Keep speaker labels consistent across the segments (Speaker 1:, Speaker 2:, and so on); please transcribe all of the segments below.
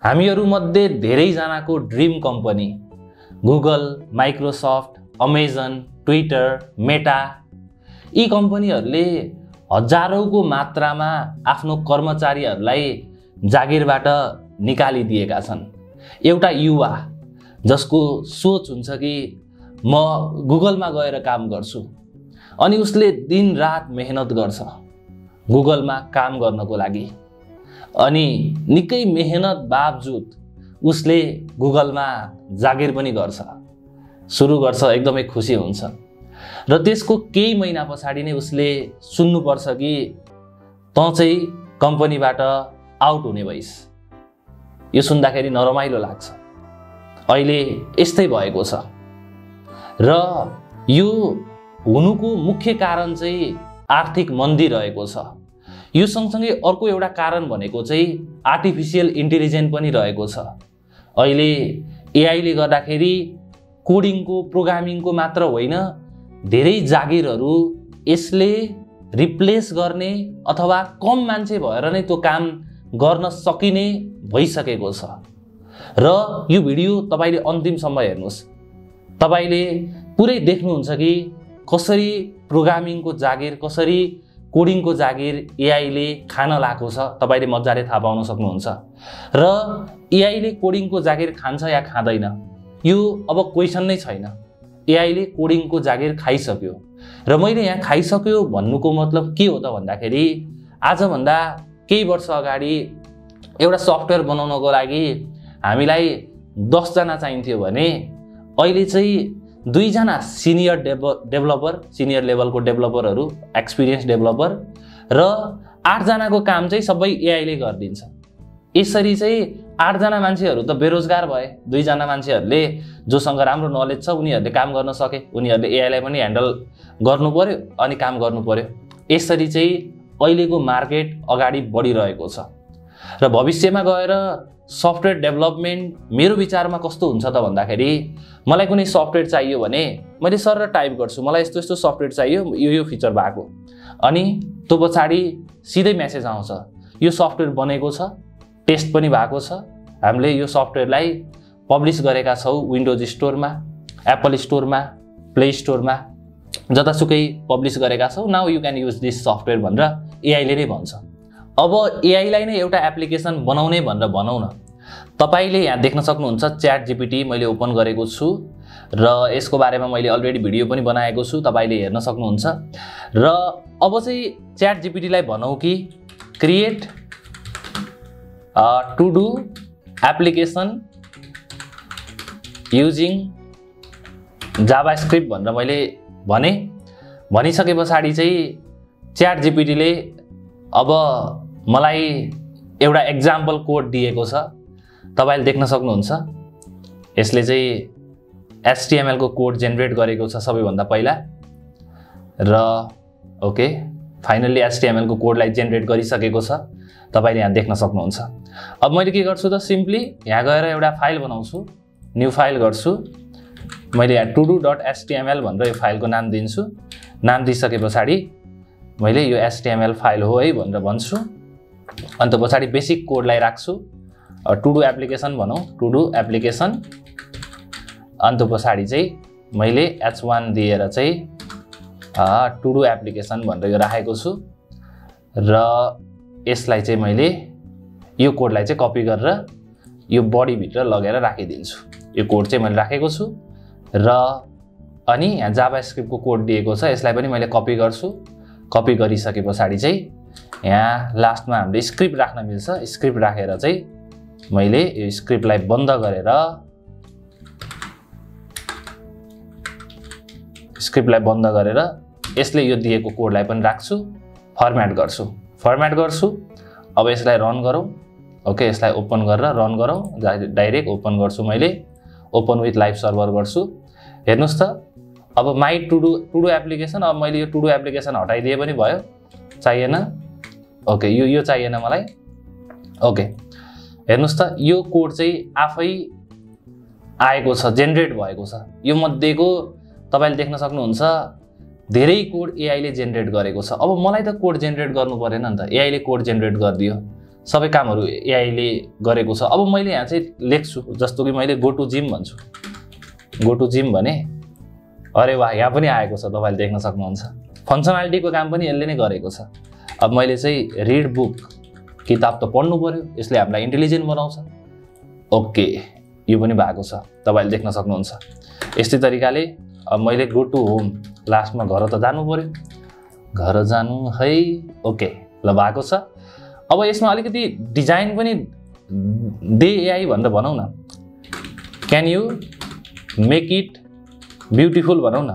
Speaker 1: हामीहरूमध्ये धेरैजनाको dream company Google, Microsoft, Amazon, Twitter, Meta यी कम्पनीहरूले हजारौंको मात्रामा आफ्नो कर्मचारीहरूलाई जागिरबाट निकालिदिएका छन्। एउटा युवा जसको सोच हुन्छ कि म गुगलमा गएर काम गर्छु अनि उसले दिन रात मेहनत गर्छ गुगलमा काम गर्नको लागि अनि निकै मेहनत बावजुद उसले गुगलमा जागिर पनि गर्छ, सुरु गर्छ, एकदमै खुसी हुन्छ र त्यसको केही महिना पछाडि नै उसले सुन्नुपर्छ कि तँ चाहिँ कम्पनीबाट आउट हुने भइस। यो सुन्दाखेरि नरमाइलो लाग्छ। अहिले यस्तै भएको छ र यो हुनुको मुख्य कारण चाहिँ आर्थिक मन्दी रहेको छ। यो सँगसँगै अर्को एउटा कारण भनेको चाहिँ आर्टिफिसियल इन्टेलिजेन्स पनि रहेको छ। अहिले एआईले गर्दाखेरि कोडिङको, प्रोग्रामिङको मात्र होइन, धेरै जागिरहरू यसले रिप्लेस गर्ने अथवा कम मान्छे भएर नै त्यो काम गर्न सकिने भइसकेको छ। र यो भिडियो तपाईले अन्तिमसम्म हेर्नुस्। तपाईले पुरै देख्नुहुन्छ कि कसरी प्रोग्रामिङको जागिर, कसरी कोडिङको जागिर एआईले खान लागेको छ। तपाईले मजाले थाहा पाउन सक्नुहुन्छ। र एआईले कोडिङको जागिर खान्छ या खाँदैन यो अब क्वेशन नै छैन। एआईले कोडिङको जागिर खाइसक्यो र मैले यहाँ खाइसक्यो भन्नुको मतलब के हो त भन्दाखेरि आजभन्दा केही वर्ष अगाडि एउटा सफ्टवेयर बनाउनको लागि हामीलाई 10 जना चाहिन्थ्यो भने अहिले चाहिँ 2 जना सिनियर डेभलपर, सिनियर लेभलको डेभलपरहरू, एक्सपिरियन्स डेभलपर र 8 जनाको काम चाहिँ सबै एआईले गरिदिन्छ। यसरी चाहिँ 8 जना मान्छेहरू त बेरोजगार भए। 2 जना मान्छेहरूले जोसँग राम्रो नलेज छ उनीहरूले काम गर्न सके, उनीहरूले एआईलाई पनि ह्यान्डल गर्नु पर्यो अनि काम गर्नु पर्यो। यसरी चाहिँ अहिलेको मार्केट अगाडि बढिरहेको छ र भविष्यमा गएर सफ्टवेयर डेभलपमेन्ट मेरो विचारमा कस्तो हुन्छ त भन्दाखेरि मलाई कुनै सफ्टवेयर चाहियो भने मैले सर टाइप गर्छु, मलाई यस्तो यस्तो सफ्टवेयर चाहियो, यो फिचर भएको, अनि त्यो पछाडि सिधै मेसेज आउँछ यो सफ्टवेयर बनेको छ, टेस्ट पनि भएको छ, हामीले यो सफ्टवेयरलाई पब्लिस गरेका छौँ विन्डोज स्टोरमा, एप्पल स्टोरमा, प्ले स्टोरमा, जतासुकै पब्लिस गरेका छौँ। Now you can use this software भनेर एआईले नै भन्छ। अब एआईलाई नै एउटा एप्लिकेसन बनाउने भनेर भनौँ न। तपाईले यहाँ देख्न सक्नुहुन्छ च्याट जीपीटी मैले ओपन गरेको छु र यसको बारेमा मैले अलरेडी भिडियो पनि बनाएको छु, तपाईले हेर्न सक्नुहुन्छ। र अब चाहिँ च्याट जीपीटीलाई भनौँ कि create to do application using JavaScript भनेर मैले भनिसके पछाडि चाहिँ च्याट जीपीटीले अब मलाई एउटा एक्जाम्पल कोड दिएको छ। तपाईले देख्न सक्नुहुन्छ यसले चाहिँ एचटीएमएल को कोड जेनेरेट गरेको छ सबैभन्दा पहिला र ओके फाइनल्ली एचटीएमएल को कोडलाई जेनेरेट गरिसकेको छ। तपाईले यहाँ देख्न सक्नुहुन्छ। अब मैले के गर्छु त सिम्पली यहाँ गएर एउटा फाइल बनाउँछु, न्यू फाइल गर्छु। मैले यहाँ todo.html भनेर यो फाइलको नाम दिन्छु। नाम दिइसके पछाडि मैले यो एचटीएमएल फाइल हो है भनेर भन्छु। अनि त पछाडि बेसिक कोडलाई राख्छु, टु डु एप्लिकेसन भनौँ, टु डु एप्लिकेसन। अनि त पछाडि चाहिँ मैले h1 दिएर चाहिँ टु डु एप्लिकेसन भनेर यो राखेको छु र यसलाई चाहिँ मैले यो कोडलाई चाहिँ कपी गरेर यो बडी भित्र लगेर राखिदिन्छु। यो कोड चाहिँ मैले राखेको छु र अनि यहाँ जाभास्क्रिप्टको कोड दिएको छ, यसलाई पनि मैले कपी गर्छु। कपी गरिसके पछाडि चाहिँ यहाँ लास्टमा हामीले स्क्रिप्ट राख्न मिल्छ। स्क्रिप्ट राखेर चाहिँ मैले यो स्क्रिप्टलाई बन्द गरेर यसले यो दिएको कोडलाई पनि राख्छु, फर्म्याट गर्छु। अब यसलाई रन गरौँ। ओके यसलाई ओपन गरेर रन गरौँ। डाइरेक्ट ओपन गर्छु, मैले ओपन विथ लाइभ सर्भर गर्छु। हेर्नुस् त अब माई टु डु एप्लिकेसन। अब मैले यो टु डु एप्लिकेसन हटाइदिए पनि भयो, चाहिएन। ओके यो चाहिएन मलाई। ओके हेर्नुस् त यो कोड चाहिँ आफै आएको छ, जेनेरेट भएको छ। यो मध्येको तपाईले देख्न सक्नुहुन्छ धेरै कोड एआईले जेनेरेट गरेको छ। अब मलाई त कोड जेनेरेट गर्नु परेन नि त, एआईले कोड जेनेरेट गरिदियो। सबै कामहरू एआईले गरेको छ। अब मैले यहाँ चाहिँ लेख्छु, जस्तो कि मैले गो टु जिम भन्छु, गो टु जिम भने अरे वाह यहाँ पनि आएको छ, तपाईँले देख्न सक्नुहुन्छ। फङ्सनालिटीको काम पनि यसले नै गरेको छ। अब मैले चाहिँ रिड बुक, किताब त पढ्नु पर्यो, यसले हामीलाई इन्टेलिजेन्ट बनाउँछ। ओके यो पनि भएको छ, तपाईँले देख्न सक्नुहुन्छ। यस्तै तरिकाले अब मैले गो टु होम, लास्टमा घर त जानु पर्यो, घर जानु है। ओके ल भएको छ। अब यसमा अलिकति डिजाइन पनि दे एआई भनेर भनौँ न, can you make it beautiful भनौँ न।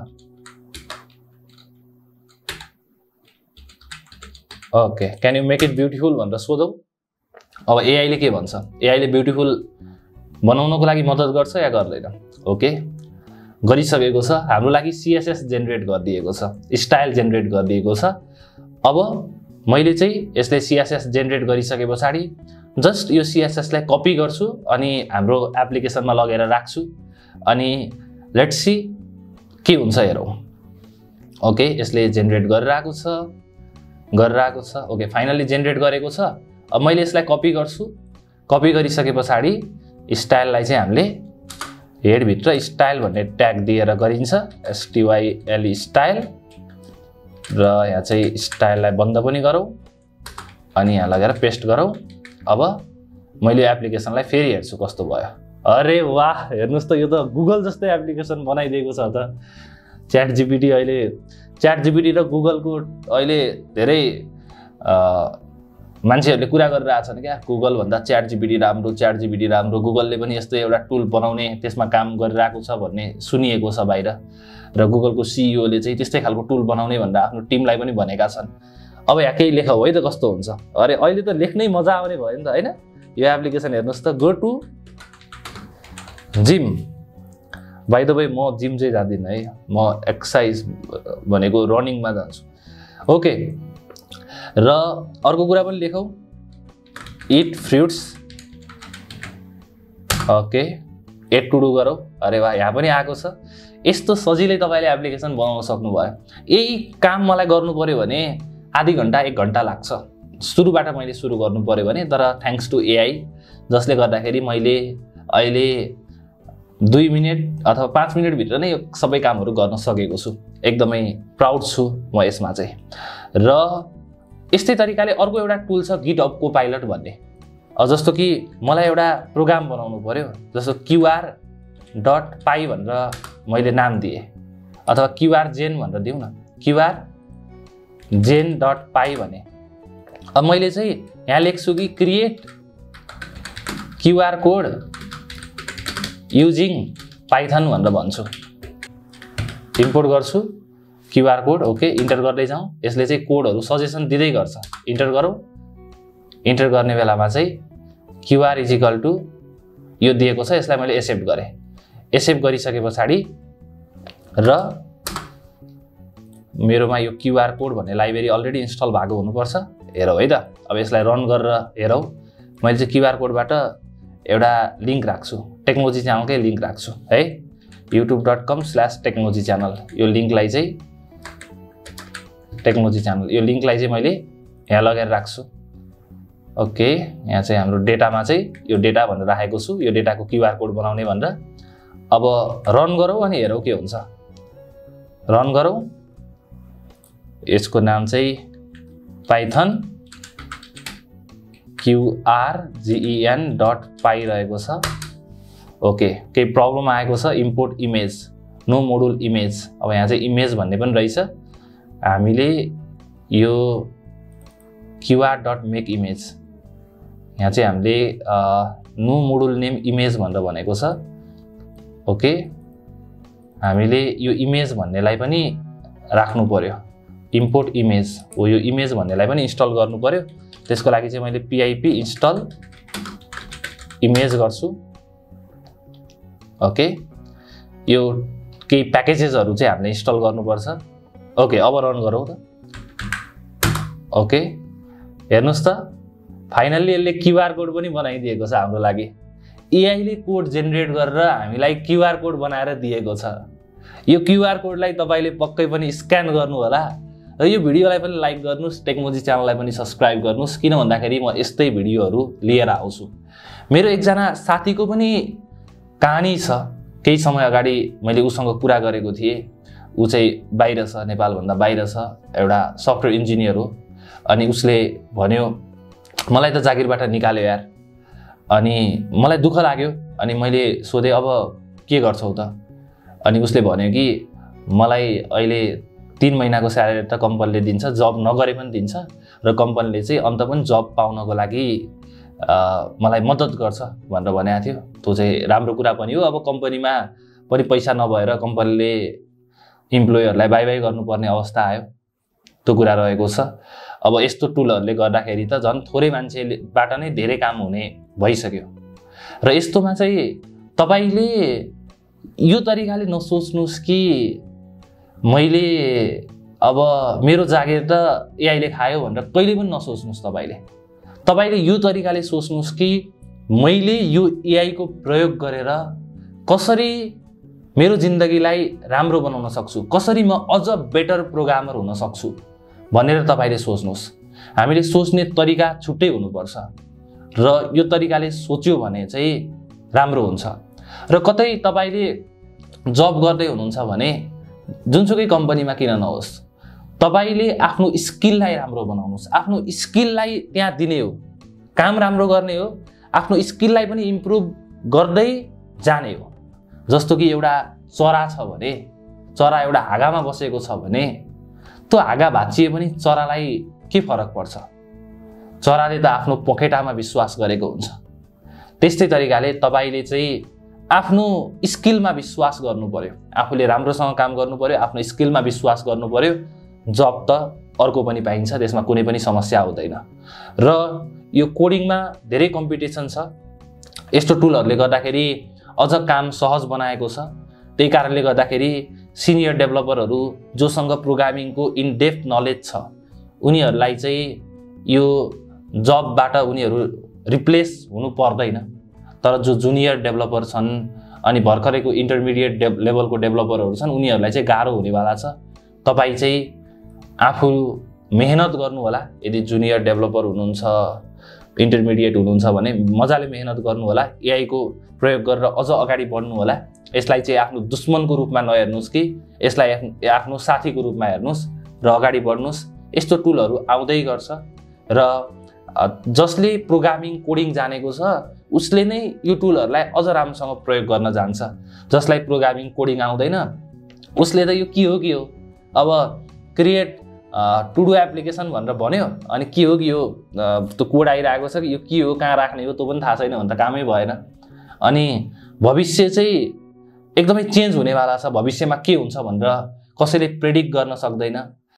Speaker 1: Okay can you make it beautiful भनेर सोधौँ। अब एआईले के भन्छ, एआईले ब्युटिफुल बनाउनको लागि मद्दत गर्छ या गर्दैन? ओके गरिसकेको छ, हाम्रो लागि सीएसएस जेनेरेट गरिदिएको छ, स्टाइल जेनेरेट गरिदिएको छ। अब मैले चाहिँ यसले सीएसएस जेनेरेट गरिसके पछाडि जस्ट यो सीएसएसलाई कपी गर्छु अनि हाम्रो एप्लिकेसनमा लगेर राख्छु अनि लेट्स सी के हुन्छ हेरौँ। ओके यसले जेनेरेट गरिरहेको छ, ओके फाइनली जेनेरेट गरेको छ। अब मैले यसलाई कपी गर्छु, कपी गरिसके पछाडि स्टाइललाई चाहिँ हामीले हेडभित्र स्टाइल भन्ने ट्याग दिएर गरिन्छ, STYL स्टाइल, र यहाँ चाहिँ स्टाइललाई बन्द पनि गरौँ अनि यहाँ लगेर पेस्ट गरौँ। अब मैले एप्लिकेसनलाई फेरि हेर्छु कस्तो भयो। अरे वाह हेर्नुहोस् त, यो त गुगल जस्तै एप्लिकेसन बनाइदिएको छ त। च्याट जिपिटी अहिले, च्याट जिपिटी र गुगलको अहिले धेरै मान्छेहरूले कुरा गरिरहेछन् क्या, गुगल भन्दा च्याट जिपिटी राम्रो, च्याट जिपिटी राम्रो, गुगलले पनि यस्तो एउटा टुल बनाउने त्यसमा काम गरिरहेको छ भन्ने सुनिएको छ बाहिर, र गुगलको सिइओले चाहिँ त्यस्तै खालको टुल बनाउने भनेर आफ्नो टिमलाई पनि भनेका छन्। अब यहाँ केही लेख है त कस्तो हुन्छ। अरे अहिले त लेख्नै मजा आउने भयो नि त होइन। यो एप्लिकेसन हेर्नुहोस् त, go to gym. By the way म जिम चाहिँ जाँदिनँ है, म एक्सर्साइज भनेको रनिङमा जान्छु। ओके र अर्को कुरा पनि लेखौँ, eat fruits. Okay add to do गरौँ। अरे वाह यहाँ पनि आएको छ। यस्तो सजिलै तपाईँले एप्लिकेसन बनाउन सक्नुभयो। यही काम मलाई गर्नु पर्यो भने आधी घन्टा 1 घन्टा लाग्छ, सुरुबाट मैले सुरु गर्नु पर्यो भने। तर थ्याङ्क्स टु एआई जसले गर्दाखेरि मैले अहिले 2 मिनेट अथवा 5 मिनेटभित्र नै यो सबै कामहरू गर्न सकेको छु। एकदमै प्राउड छु म यसमा चाहिँ। र यस्तै तरिकाले अर्को एउटा टुल छ गिटहब कोपाइलट भन्ने। जस्तो कि मलाई एउटा प्रोग्राम बनाउनु पर्यो, जस्तो QR.py भनेर मैले नाम दिएँ, अथवा QR जेन भनेर दिउँ न, QRgen.py भने। अब मैले चाहिँ यहाँ लेख्छु कि create QR code using Python भनेर भन्छु, इम्पोर्ट गर्छु QR कोड। ओके इन्टर गर्दै जाउँ, यसले चाहिँ कोडहरू सजेसन दिँदै गर्छ। इन्टर गरौँ, इन्टर गर्ने बेलामा चाहिँ QR इजिकल टु यो दिएको छ, यसलाई मैले एक्सेप्ट गरेँ। एक्सेप्ट गरिसके पछाडि र मेरोमा यो QR कोड भन्ने लाइब्रेरी अलरेडी इन्स्टल भएको हुनुपर्छ। हेरौँ है त, अब यसलाई रन गरेर हेरौँ। मैले चाहिँ QR कोडबाट एउटा लिङ्क राख्छु, टेक्नोलोजी च्यानलकै लिङ्क राख्छु है, youtube.com/टेक्नोलोजी च्यानल। यो लिङ्कलाई चाहिँ टेक्नोलोजी च्यानल, यो लिङ्कलाई चाहिँ मैले यहाँ लगेर राख्छु। ओके यहाँ चाहिँ हाम्रो डेटामा चाहिँ यो डेटा भनेर राखेको छु, यो डेटाको QR कोड बनाउने भनेर। अब रन गरौँ अनि हेरौँ के हुन्छ। रन गरौँ, यसको नाम चाहिँ पाइथन QRGEN.py रहेको छ। ओके केही प्रब्लम आएको छ, import image, no module image. अब यहाँ चाहिँ इमेज भन्ने पनि रहेछ, हामीले यो QR.make इमेज, यहाँ चाहिँ हामीले नो मोडुल नेम इमेज भनेर भनेको छ। ओके हामीले यो इमेज भन्नेलाई पनि राख्नु पर्यो, इम्पोर्ट इमेज हो, यो इमेज भन्नेलाई पनि इन्स्टल गर्नु पर्यो। त्यसको लागि चाहिँ मैले PIP इन्स्टल इमेज गर्छु। ओके यो केही प्याकेजेसहरू चाहिँ हामीले इन्स्टल गर्नुपर्छ। ओके अब रन गरौँ त। ओके हेर्नुहोस् त, फाइनल्ली यसले QR कोड पनि बनाइदिएको छ हाम्रो लागि। एआईले कोड जेनेरेट गरेर हामीलाई QR कोड बनाएर दिएको छ। यो QR कोडलाई तपाईँले पक्कै पनि स्क्यान गर्नु होला र यो भिडियोलाई पनि लाइक गर्नुस्, टेक्नोलोजी च्यानललाई पनि सब्स्क्राइब गर्नुस्, किन भन्दाखेरि म यस्तै भिडियोहरू लिएर आउँछु। मेरो एकजना साथीको पनि कहानी छ। केही समय अगाडि मैले उसँग कुरा गरेको थिएँ। ऊ चाहिँ बाहिर छ, नेपालभन्दा बाहिर छ, एउटा सफ्टवेयर इन्जिनियर हो। अनि उसले भन्यो मलाई त जागिरबाट निकाल्यो यार। अनि मलाई दुःख लाग्यो। अनि मैले सोधेँ अब के गर्छौ त? अनि उसले भन्यो कि मलाई अहिले 3 महिनाको स्यालेरी त कम्पनीले दिन्छ, जब नगरे पनि दिन्छ, र कम्पनीले चाहिँ अन्त पनि जब पाउनको लागि मलाई मद्दत गर्छ भनेर भनेको थियो। त्यो चाहिँ राम्रो कुरा पनि हो। अब कम्पनीमा पनि पैसा नभएर कम्पनीले इम्प्लोयरलाई बाई बाई गर्नुपर्ने अवस्था आयो, त्यो कुरा रहेको छ। अब यस्तो टुलहरूले गर्दाखेरि त झन् थोरै मान्छेबाट नै धेरै काम हुने भइसक्यो। र यस्तोमा चाहिँ तपाईले यो तरिकाले नसोच्नुस् कि मैले अब मेरो जागिर त एआईले खायो भनेर कहिले पनि नसोच्नुस्। तपाईले यो तरिकाले सोच्नुस् कि मैले यो एआई को प्रयोग गरेर कसरी मेरो जिन्दगीलाई राम्रो बनाउन सक्छु, कसरी म अझ बेटर प्रोग्रामर हुन सक्छु भनेर तपाईले सोच्नुस्। हामीले सोच्ने तरिका छुट्टै हुनुपर्छ र यो तरिकाले सोच्यो भने चाहिँ राम्रो हुन्छ। र कतै तपाईले जब गर्दै हुनुहुन्छ भने जुनसुकै कम्पनीमा किन नहोस्, तपाईले आफ्नो स्किललाई राम्रो बनाउनुस्। आफ्नो स्किललाई त्यहाँ दिने हो, काम राम्रो गर्ने हो, आफ्नो स्किललाई पनि इम्प्रुभ गर्दै जाने हो। जस्तो कि एउटा चरा छ भने, चरा एउटा हाँगामा बसेको छ भने त्यो हाँगा भाँचिए पनि चरालाई के फरक पर्छ? चराले त आफ्नो पखेटामा विश्वास गरेको हुन्छ। त्यस्तै तरिकाले तपाईले चाहिँ आफ्नो स्किलमा विश्वास गर्नु पर्यो, आफूले राम्रोसँग काम गर्नु पर्यो, आफ्नो स्किलमा विश्वास गर्नु पर्यो। जब त अर्को पनि पाइन्छ, त्यसमा कुनै पनि समस्या हुँदैन। र यो कोडिङमा धेरै कम्पिटिसन छ। यस्तो टुलहरूले गर्दाखेरि अझ काम सहज बनाएको छ। त्यही कारणले गर्दाखेरि सिनियर डेभलपरहरू जोसँग प्रोग्रामिङको इन डेप्थ नलेज छ, उनीहरूलाई चाहिँ यो जबबाट उनीहरू रिप्लेस हुनु पर्दैन। तर जो जुनियर डेभलपर छन् अनि भर्खरैको इन्टरमिडिएट लेभलको डेभलपरहरू छन्, उनीहरूलाई चाहिँ गाह्रो हुनेवाला छ। तपाईँ चाहिँ आफू मेहनत गर्नु होला। यदि जुनियर डेभलपर हुनुहुन्छ, इन्टरमिडिएट हुनुहुन्छ भने मजाले मेहनत गर्नु होला। एआई को प्रयोग गरेर अझ अगाडि बढ्नु होला। यसलाई चाहिँ आफ्नो दुश्मनको रूपमा नहेर्नुस् कि यसलाई आफ्नो साथीको रूपमा हेर्नुस् र अगाडि बढ्नुस्। यस्तो टुलहरू आउँदै गर्छ र जसले प्रोग्रामिङ कोडिङ जानेको छ उसले नै यो टुलहरूलाई अझ राम्रोसँग प्रयोग गर्न जान्छ। जसलाई प्रोग्रामिङ कोडिङ आउँदैन उसले त यो के हो अब क्रिएट टु डु एप्लिकेसन भनेर भन्यो, अनि के हो कि यो त्यो कोड आइरहेको छ कि यो के हो, कहाँ राख्ने हो त्यो पनि थाहा छैन भने त कामै भएन। अनि भविष्य चाहिँ एकदमै चेन्ज हुनेवाला छ। भविष्यमा के हुन्छ भनेर कसैले प्रेडिक्ट गर्न सक्दैन।